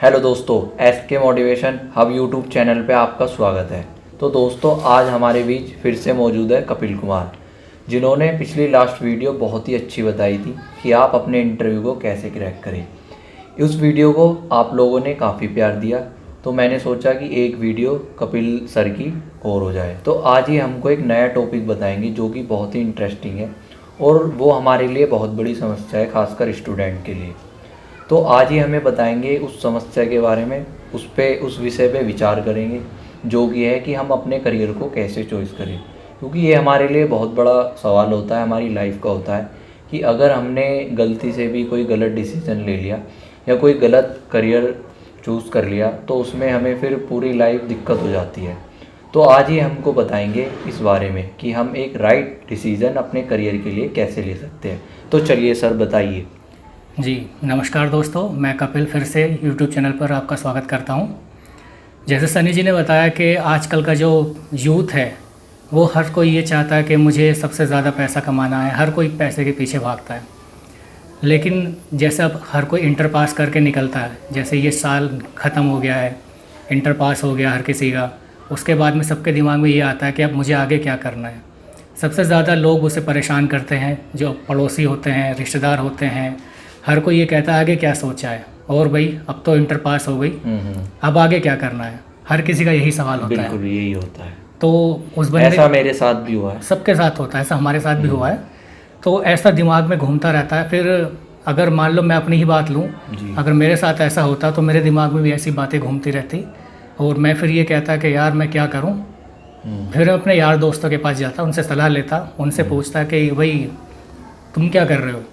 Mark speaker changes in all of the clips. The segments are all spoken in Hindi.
Speaker 1: हेलो दोस्तों, SK motivation hub YouTube channel पे आपका स्वागत है। तो दोस्तों, आज हमारे बीच फिर से मौजूद है कपिल कुमार, जिन्होंने पिछली लास्ट वीडियो बहुत ही अच्छी बताई थी कि आप अपने इंटरव्यू को कैसे क्रैक करें। उस वीडियो को आप लोगों ने काफ़ी प्यार दिया, तो मैंने सोचा कि एक वीडियो कपिल सर की और हो जाए। तो आज ही हमको एक नया टॉपिक बताएंगे जो कि बहुत ही इंटरेस्टिंग है और वो हमारे लिए बहुत बड़ी समस्या है, खासकर स्टूडेंट के लिए। तो आज ही हमें बताएंगे उस समस्या के बारे में, उस विषय पे विचार करेंगे, जो कि है कि हम अपने करियर को कैसे चॉइस करें। क्योंकि ये हमारे लिए बहुत बड़ा सवाल होता है, हमारी लाइफ का होता है कि अगर हमने गलती से भी कोई गलत डिसीज़न ले लिया या कोई गलत करियर चूज़ कर लिया तो उसमें हमें फिर पूरी लाइफ दिक्कत हो जाती है। तो आज ही हमको बताएंगे इस बारे में कि हम एक राइट डिसीज़न अपने करियर के लिए कैसे ले सकते हैं। तो चलिए सर, बताइए।
Speaker 2: जी नमस्कार दोस्तों, मैं कपिल फिर से यूट्यूब चैनल पर आपका स्वागत करता हूं। जैसे सनी जी ने बताया कि आजकल का जो यूथ है वो हर कोई ये चाहता है कि मुझे सबसे ज़्यादा पैसा कमाना है, हर कोई पैसे के पीछे भागता है। लेकिन जैसे अब हर कोई इंटर पास करके निकलता है, जैसे ये साल ख़त्म हो गया है, इंटर पास हो गया हर किसी का, उसके बाद में सबके दिमाग में ये आता है कि अब मुझे आगे क्या करना है। सबसे ज़्यादा लोग उसे परेशान करते हैं, जो पड़ोसी होते हैं, रिश्तेदार होते हैं, हर कोई ये कहता है आगे क्या सोचा है, और भाई अब तो इंटर पास हो गई, अब आगे क्या करना है। हर किसी का यही सवाल होता है।
Speaker 1: बिल्कुल यही होता है।
Speaker 2: तो उस बंदे,
Speaker 1: ऐसा मेरे साथ भी हुआ है,
Speaker 2: सबके साथ होता है, ऐसा हमारे साथ भी हुआ है। तो ऐसा दिमाग में घूमता रहता है। फिर अगर मान लो मैं अपनी ही बात लूँ, अगर मेरे साथ ऐसा होता तो मेरे दिमाग में भी ऐसी बातें घूमती रहती और मैं फिर ये कहता कि यार मैं क्या करूँ। फिर मैं अपने यार दोस्तों के पास जाता, उनसे सलाह लेता, उनसे पूछता कि भाई तुम क्या कर रहे हो।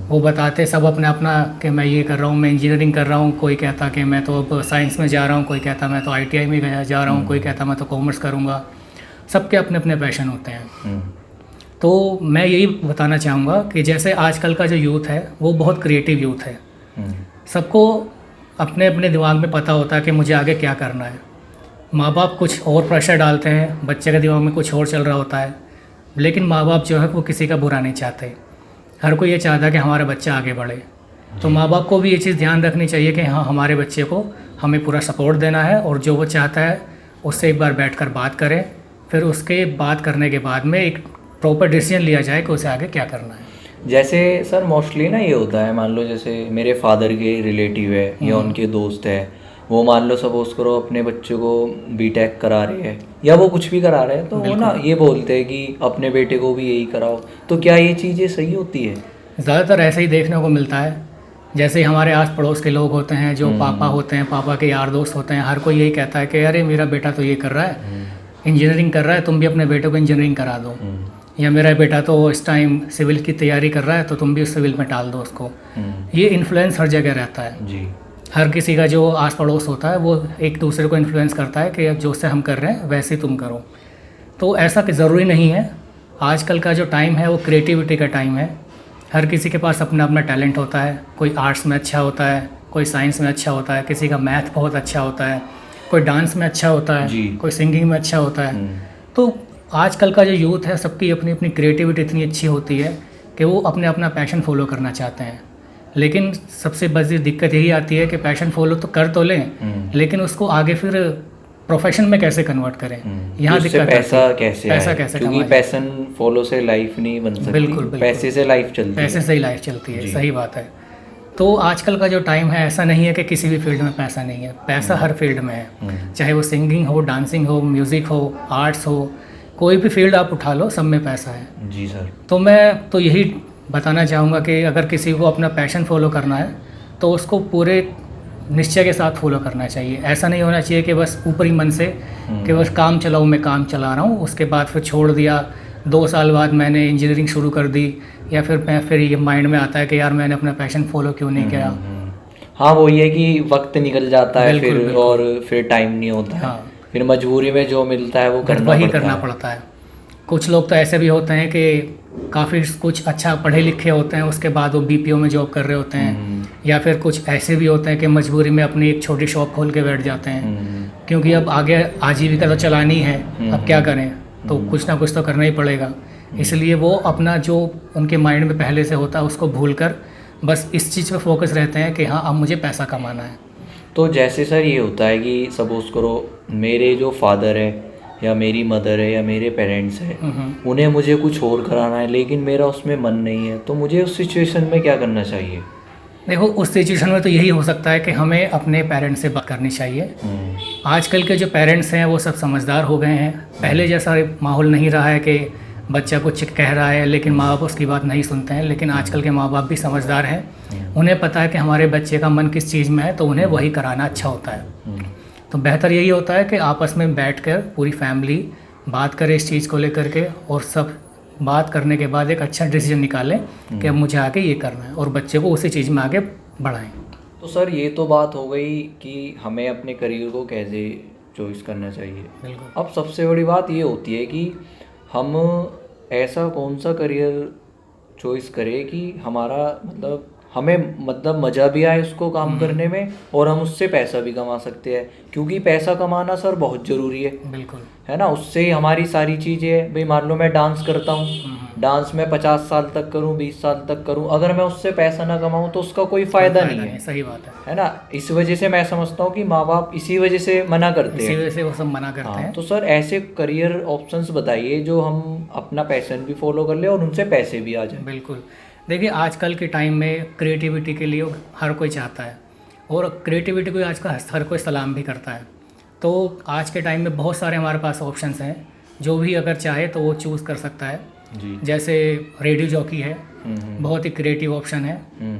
Speaker 2: वो बताते सब अपना अपना कि मैं ये कर रहा हूँ, मैं इंजीनियरिंग कर रहा हूँ, कोई कहता कि मैं तो अब साइंस में जा रहा हूँ, कोई कहता मैं तो ITI में जा रहा हूँ, कोई कहता मैं तो कॉमर्स करूँगा। सबके अपने अपने पैशन होते हैं। तो मैं यही बताना चाहूँगा कि जैसे आजकल का जो यूथ है वो बहुत क्रिएटिव यूथ है। सबको अपने अपने दिमाग में पता होता है कि मुझे आगे क्या करना है। माँ बाप कुछ और प्रेशर डालते हैं, बच्चे के दिमाग में कुछ और चल रहा होता है, लेकिन माँ बाप जो है वो किसी का बुरा नहीं चाहते। हर कोई ये चाहता है कि हमारा बच्चा आगे बढ़े। तो माँ बाप को भी ये चीज़ ध्यान रखनी चाहिए कि हाँ, हमारे बच्चे को हमें पूरा सपोर्ट देना है और जो वो चाहता है उससे एक बार बैठकर बात करें, फिर उसके बात करने के बाद में एक प्रॉपर डिसीजन लिया जाए कि उसे आगे क्या करना है।
Speaker 1: जैसे सर मोस्टली ना ये होता है, मान लो जैसे मेरे फादर के रिलेटिव है या उनके दोस्त है, वो मान लो सपोज करो अपने बच्चे को बीटेक करा रहे हैं या वो कुछ भी करा रहे हैं, तो वो ना ये बोलते हैं कि अपने बेटे को भी यही कराओ। तो क्या ये चीज़ें सही होती है?
Speaker 2: ज़्यादातर ऐसे ही देखने को मिलता है। जैसे हमारे आस पड़ोस के लोग होते हैं, जो पापा होते हैं, पापा के यार दोस्त होते हैं, हर कोई यही कहता है कि अरे मेरा बेटा तो ये कर रहा है, इंजीनियरिंग कर रहा है, तुम भी अपने बेटे को इंजीनियरिंग करा दो। या मेरा बेटा तो इस टाइम सिविल की तैयारी कर रहा है, तो तुम भी उस सिविल में डाल दो उसको। ये इन्फ्लुएंस हर जगह रहता है
Speaker 1: जी।
Speaker 2: हर किसी का जो आस पड़ोस होता है वो एक दूसरे को इन्फ्लुएंस करता है कि जो से हम कर रहे हैं वैसे तुम करो। तो ऐसा कि ज़रूरी नहीं है। आजकल का जो टाइम है वो क्रिएटिविटी का टाइम है। हर किसी के पास अपना अपना टैलेंट होता है। कोई आर्ट्स में अच्छा होता है, कोई साइंस में अच्छा होता है, किसी का मैथ बहुत अच्छा होता है, कोई डांस में अच्छा होता है, कोई सिंगिंग में अच्छा होता है। तो आजकल का जो यूथ है सबकी अपनी अपनी क्रिएटिविटी इतनी अच्छी होती है कि वो अपने अपना पैशन फॉलो करना चाहते हैं। लेकिन सबसे बड़ी दिक्कत यही आती है कि पैशन फॉलो तो कर तो लें, लेकिन उसको आगे फिर प्रोफेशन में कैसे कन्वर्ट करें। यहाँ दिक्कत
Speaker 1: पैसा कैसे क्योंकि
Speaker 2: कमाएं।
Speaker 1: पैशन फॉलो से लाइफ नहीं बन सकती।
Speaker 2: बिल्कुल।
Speaker 1: पैसे से लाइफ चलती है।
Speaker 2: पैसे से ही लाइफ चलती है, सही बात है। तो आजकल का जो टाइम है ऐसा नहीं है कि किसी भी फील्ड में पैसा नहीं है। पैसा हर फील्ड में है, चाहे वो सिंगिंग हो, डांसिंग हो, म्यूज़िक हो, आर्ट्स हो, कोई भी फील्ड आप उठा लो, सब में पैसा है।
Speaker 1: जी सर।
Speaker 2: तो मैं तो यही बताना चाहूँगा कि अगर किसी को अपना पैशन फॉलो करना है तो उसको पूरे निश्चय के साथ फॉलो करना चाहिए। ऐसा नहीं होना चाहिए कि बस ऊपरी मन से कि बस काम चलाऊँ, मैं काम चला रहा हूँ, उसके बाद फिर छोड़ दिया, 2 साल बाद मैंने इंजीनियरिंग शुरू कर दी, या फिर ये माइंड में आता है कि यार मैंने अपना पैशन फॉलो क्यों नहीं किया।
Speaker 1: हाँ, वो ये कि वक्त निकल जाता है फिर और फिर टाइम नहीं होता है। हाँ। फिर मजबूरी में जो मिलता है वो करना
Speaker 2: पड़ता है। कुछ लोग तो ऐसे भी होते हैं कि काफ़ी कुछ अच्छा पढ़े लिखे होते हैं, उसके बाद वो BPO में जॉब कर रहे होते हैं, या फिर कुछ ऐसे भी होते हैं कि मजबूरी में अपनी एक छोटी शॉप खोल के बैठ जाते हैं, क्योंकि अब आगे आजीविका तो चलानी है, अब क्या करें, तो कुछ ना कुछ तो करना ही पड़ेगा। इसलिए वो अपना जो उनके माइंड में पहले से होता है उसको भूल कर बस इस चीज़ पे फोकस रहते हैं कि हाँ अब मुझे पैसा कमाना है।
Speaker 1: तो जैसे सर ये होता है कि सपोज करो मेरे जो फादर है या मेरी मदर है या मेरे पेरेंट्स हैं, उन्हें मुझे कुछ और कराना है लेकिन मेरा उसमें मन नहीं है, तो मुझे उस सिचुएशन में क्या करना चाहिए?
Speaker 2: देखो उस सिचुएशन में तो यही हो सकता है कि हमें अपने पेरेंट्स से बात करनी चाहिए। आजकल के जो पेरेंट्स हैं वो सब समझदार हो गए हैं। पहले जैसा माहौल नहीं रहा है कि बच्चा कुछ कह रहा है लेकिन माँ बाप उसकी बात नहीं सुनते हैं। लेकिन आजकल के माँ बाप भी समझदार हैं, उन्हें पता है कि हमारे बच्चे का मन किस चीज़ में है, तो उन्हें वही कराना अच्छा होता है। तो बेहतर यही होता है कि आपस में बैठकर पूरी फैमिली बात करे इस चीज़ को लेकर के, और सब बात करने के बाद एक अच्छा डिसीजन निकालें कि अब मुझे आगे ये करना है, और बच्चे को उसी चीज़ में आगे बढ़ाएं।
Speaker 1: तो सर ये तो बात हो गई कि हमें अपने करियर को कैसे चॉइस करना चाहिए।
Speaker 2: बिल्कुल।
Speaker 1: अब सबसे बड़ी बात ये होती है कि हम ऐसा कौन सा करियर चॉइस करें कि हमारा हमें मज़ा भी आए उसको काम करने में, और हम उससे पैसा भी कमा सकते हैं, क्योंकि पैसा कमाना सर बहुत ज़रूरी है।
Speaker 2: बिल्कुल,
Speaker 1: है ना, उससे हमारी सारी चीज़ें, भाई मान लो मैं डांस करता हूँ, डांस मैं 50 साल तक करूँ, 20 साल तक करूँ, अगर मैं उससे पैसा ना कमाऊँ तो उसका कोई फ़ायदा नहीं है।
Speaker 2: सही बात
Speaker 1: है ना। इस वजह से मैं समझता हूँ कि माँ बाप इसी वजह से मना करते
Speaker 2: इसी
Speaker 1: हैं।
Speaker 2: वजह से वो सब मना करते हैं।
Speaker 1: तो सर ऐसे करियर ऑप्शंस बताइए जो हम अपना पैशन भी फॉलो कर ले और उनसे पैसे भी आ जाए।
Speaker 2: बिल्कुल, देखिए आजकल के टाइम में क्रिएटिविटी के लिए हर कोई चाहता है, और क्रिएटिविटी को आजकल हर कोई सलाम भी करता है। तो आज के टाइम में बहुत सारे हमारे पास ऑप्शंस हैं, जो भी अगर चाहे तो वो चूज़ कर सकता है
Speaker 1: जी।
Speaker 2: जैसे रेडियो जॉकी है, बहुत ही क्रिएटिव ऑप्शन है।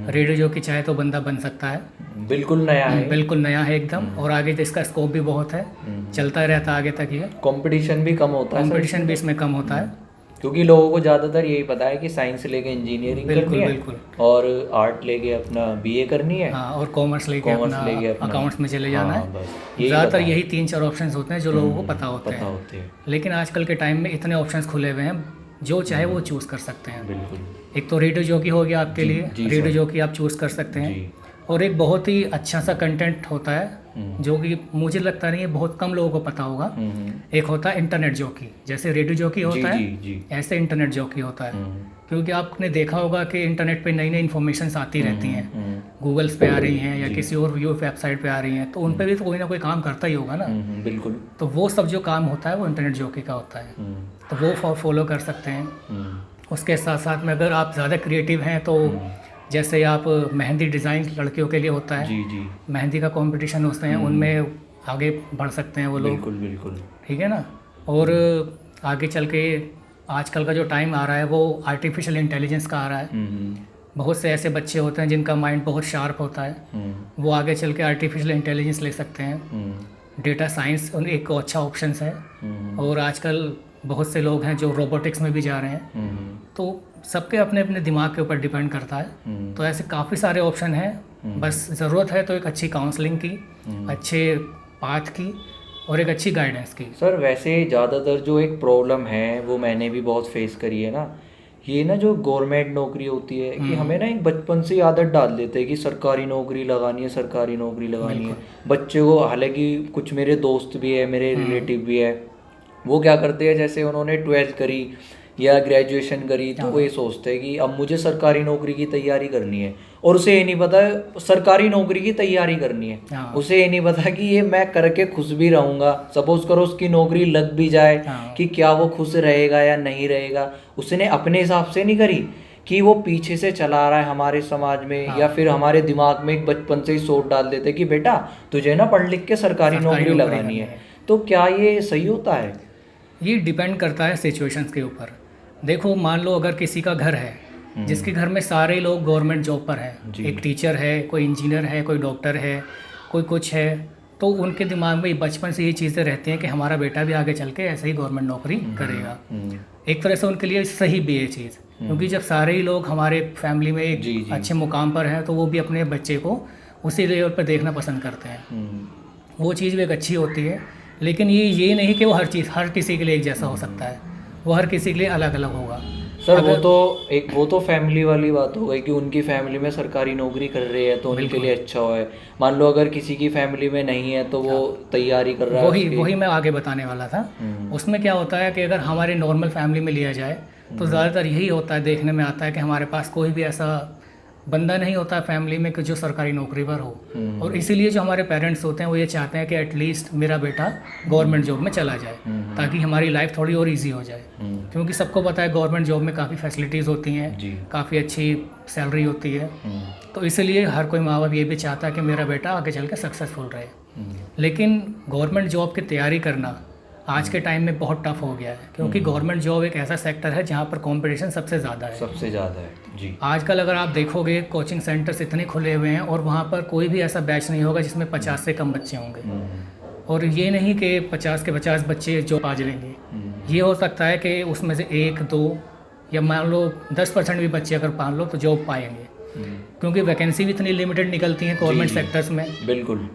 Speaker 2: रेडियो जॉकी चाहे तो बंदा बन सकता है,
Speaker 1: बिल्कुल नया है।
Speaker 2: बिल्कुल नया है एकदम, और आगे तो इसका स्कोप भी बहुत है, चलता रहता है आगे तक। ये
Speaker 1: कंपटीशन भी कम होता है।
Speaker 2: कंपटीशन भी इसमें कम होता है,
Speaker 1: क्योंकि लोगों को ज़्यादातर यही पता है कि साइंस लेके इंजीनियरिंग करनी है,
Speaker 2: बिल्कुल।
Speaker 1: और आर्ट लेके अपना बीए करनी है,
Speaker 2: हाँ, और कॉमर्स लेके अपना अकाउंट्स में चले जाना है। ज़्यादातर यही 3-4 ऑप्शंस होते हैं जो लोगों को पता होते हैं। लेकिन आजकल के टाइम में इतने ऑप्शंस खुले हुए हैं, जो चाहे वो चूज़ कर सकते हैं।
Speaker 1: बिल्कुल।
Speaker 2: एक तो रेडियो जॉकी हो गया आपके लिए, रेडियो जॉकी आप चूज़ कर सकते हैं। और एक बहुत ही अच्छा सा कंटेंट होता है जो कि मुझे लगता नहीं है बहुत कम लोगों को पता होगा। एक होता है इंटरनेट जॉकी, जैसे रेडियो जॉकी होता है ऐसे इंटरनेट जॉकी होता है। क्योंकि आपने देखा होगा कि इंटरनेट पे नई नई इन्फॉर्मेशन आती रहती हैं, गूगल्स पे आ रही हैं या किसी और वेबसाइट पे आ रही हैं, तो उन पे भी तो कोई ना कोई काम करता ही होगा ना।
Speaker 1: बिल्कुल।
Speaker 2: तो वो सब जो काम होता है वो इंटरनेट जॉकी का होता है, तो वो फॉलो कर सकते हैं। उसके साथ साथ में अगर आप ज़्यादा क्रिएटिव हैं तो जैसे आप मेहंदी डिज़ाइन लड़कियों के लिए होता है,
Speaker 1: जी।
Speaker 2: मेहंदी का कंपटीशन होते हैं, उनमें आगे बढ़ सकते हैं वो लोग।
Speaker 1: बिल्कुल।
Speaker 2: ठीक है ना। और आगे चल के आजकल का जो टाइम आ रहा है वो आर्टिफिशियल इंटेलिजेंस का आ रहा है। बहुत से ऐसे बच्चे होते हैं जिनका माइंड बहुत शार्प होता है, वो आगे चल के आर्टिफिशियल इंटेलिजेंस ले सकते हैं। डेटा साइंस एक अच्छा ऑप्शन है। और आजकल बहुत से लोग हैं जो रोबोटिक्स में भी जा रहे हैं। तो सबके अपने अपने दिमाग के ऊपर डिपेंड करता है। तो ऐसे काफ़ी सारे ऑप्शन हैं, बस ज़रूरत है तो एक अच्छी काउंसलिंग की, अच्छे पाथ की, और एक अच्छी गाइडेंस की।
Speaker 1: सर वैसे ज़्यादातर जो एक प्रॉब्लम है वो मैंने भी बहुत फेस करी है ना, ये ना जो गवर्नमेंट नौकरी होती है कि हमें ना एक बचपन से आदत डाल देते हैं कि सरकारी नौकरी लगानी है, सरकारी नौकरी लगानी है बच्चे को। हालांकि कुछ मेरे दोस्त भी है, मेरे रिलेटिव भी है, वो क्या करते हैं जैसे उन्होंने 12th करी या ग्रेजुएशन करी तो वो ये सोचते हैं कि अब मुझे सरकारी नौकरी की तैयारी करनी है, और उसे ये नहीं पता सरकारी नौकरी की तैयारी करनी है। उसे ये नहीं पता कि ये मैं करके खुश भी रहूँगा, सपोज करो उसकी नौकरी लग भी जाए कि क्या वो खुश रहेगा या नहीं रहेगा। उसने अपने हिसाब से नहीं करी कि वो पीछे से चला रहा है हमारे समाज में, या फिर हमारे दिमाग में एक बचपन से ही सोच डाल देते कि बेटा तुझे ना पढ़ लिख के सरकारी नौकरी लगानी है। तो क्या ये सही होता है?
Speaker 2: ये डिपेंड करता है सिचुएशंस के ऊपर। देखो मान लो अगर किसी का घर है जिसके घर में सारे लोग गवर्नमेंट जॉब पर हैं, एक टीचर है, कोई इंजीनियर है, कोई डॉक्टर है, कोई कुछ है, तो उनके दिमाग में बचपन से ये चीज़ें रहती हैं कि हमारा बेटा भी आगे चल के ऐसे ही गवर्नमेंट नौकरी करेगा। एक तरह से उनके लिए सही भी है चीज़, क्योंकि जब सारे ही लोग हमारे फैमिली में एक अच्छे मुकाम पर हैं तो वो भी अपने बच्चे को उसी लेवल पर देखना पसंद करते हैं। वो चीज़ भी एक अच्छी होती है। लेकिन ये नहीं कि वो हर किसी के लिए एक जैसा हो सकता है, वो हर किसी के लिए अलग अलग होगा।
Speaker 1: सर वो तो फैमिली वाली बात हो गई कि उनकी फैमिली में सरकारी नौकरी कर रही है तो उनके लिए अच्छा हो है। मान लो अगर किसी की फैमिली में नहीं है तो वो तैयारी कर रहा है,
Speaker 2: वही मैं आगे बताने वाला था। उसमें क्या होता है कि अगर हमारे नॉर्मल फैमिली में लिया जाए तो ज़्यादातर यही होता है, देखने में आता है कि हमारे पास कोई भी ऐसा बंदा नहीं होता फैमिली में कि जो सरकारी नौकरी पर हो, और इसीलिए जो हमारे पेरेंट्स होते हैं वो ये चाहते हैं कि एटलीस्ट मेरा बेटा गवर्नमेंट जॉब में चला जाए, ताकि हमारी लाइफ थोड़ी और इजी हो जाए। क्योंकि सबको पता है गवर्नमेंट जॉब में काफ़ी फैसिलिटीज़ होती हैं, काफ़ी अच्छी सैलरी होती है, तो इसलिए हर कोई माँ बाप ये भी चाहता है कि मेरा बेटा आगे चल के सक्सेसफुल रहे। लेकिन गवर्नमेंट जॉब की तैयारी करना आज के टाइम में बहुत टफ हो गया है, क्योंकि गवर्नमेंट जॉब एक ऐसा सेक्टर है जहाँ पर कंपटीशन सबसे ज़्यादा है।
Speaker 1: सबसे ज़्यादा है जी।
Speaker 2: आजकल अगर आप देखोगे कोचिंग सेंटर्स इतने खुले हुए हैं और वहाँ पर कोई भी ऐसा बैच नहीं होगा जिसमें 50 से कम बच्चे होंगे। और ये नहीं कि 50 के 50 बच्चे जॉब आज लेंगे, ये हो सकता है कि उसमें से 1-2 या मान लो 10% भी बच्चे अगर मान लो तो जॉब पाएंगे, क्योंकि वैकेंसी भी इतनी लिमिटेड निकलती हैं गवर्नमेंट सेक्टर्स में।
Speaker 1: बिल्कुल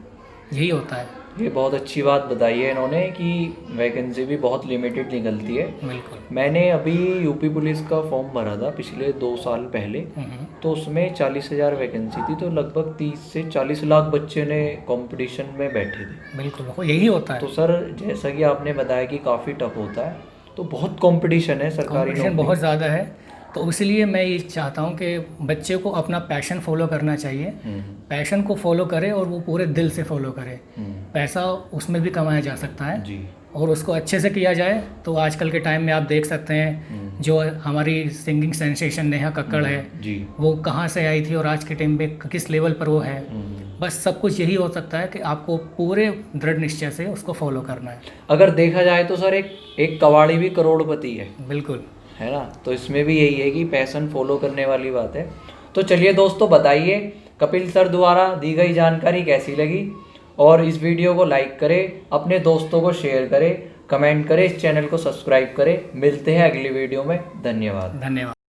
Speaker 2: यही होता है।
Speaker 1: ये बहुत अच्छी बात बताई है इन्होंने कि वैकेंसी भी बहुत लिमिटेड निकलती है।
Speaker 2: बिल्कुल।
Speaker 1: मैंने अभी यूपी पुलिस का फॉर्म भरा था पिछले 2 साल पहले, तो उसमें 40,000 वैकेंसी थी, तो लगभग 30 से 40 लाख बच्चे ने कंपटीशन में बैठे थे।
Speaker 2: बिल्कुल यही होता है।
Speaker 1: तो सर जैसा कि आपने बताया कि काफ़ी टफ होता है, तो बहुत कंपटीशन है, सरकारी नौकरी
Speaker 2: बहुत ज़्यादा है। तो इसलिए मैं ये चाहता हूँ कि बच्चे को अपना पैशन फॉलो करना चाहिए, पैशन को फॉलो करे और वो पूरे दिल से फॉलो करे। पैसा उसमें भी कमाया जा सकता है
Speaker 1: जी, और
Speaker 2: उसको अच्छे से किया जाए। तो आजकल के टाइम में आप देख सकते हैं जो हमारी सिंगिंग सेंसेशन नेहा कक्कड़ है
Speaker 1: जी,
Speaker 2: वो कहाँ से आई थी और आज के टाइम पे किस लेवल पर वो है। बस सब कुछ यही हो सकता है कि आपको पूरे दृढ़ निश्चय से उसको फॉलो करना है।
Speaker 1: अगर देखा जाए तो सर एक कबाड़ी भी करोड़पति है।
Speaker 2: बिल्कुल,
Speaker 1: है ना। तो इसमें भी यही है कि पैशन फॉलो करने वाली बात है। तो चलिए दोस्तों, बताइए कपिल सर द्वारा दी गई जानकारी कैसी लगी, और इस वीडियो को लाइक करें, अपने दोस्तों को शेयर करें, कमेंट करें, इस चैनल को सब्सक्राइब करें। मिलते हैं अगली वीडियो में। धन्यवाद।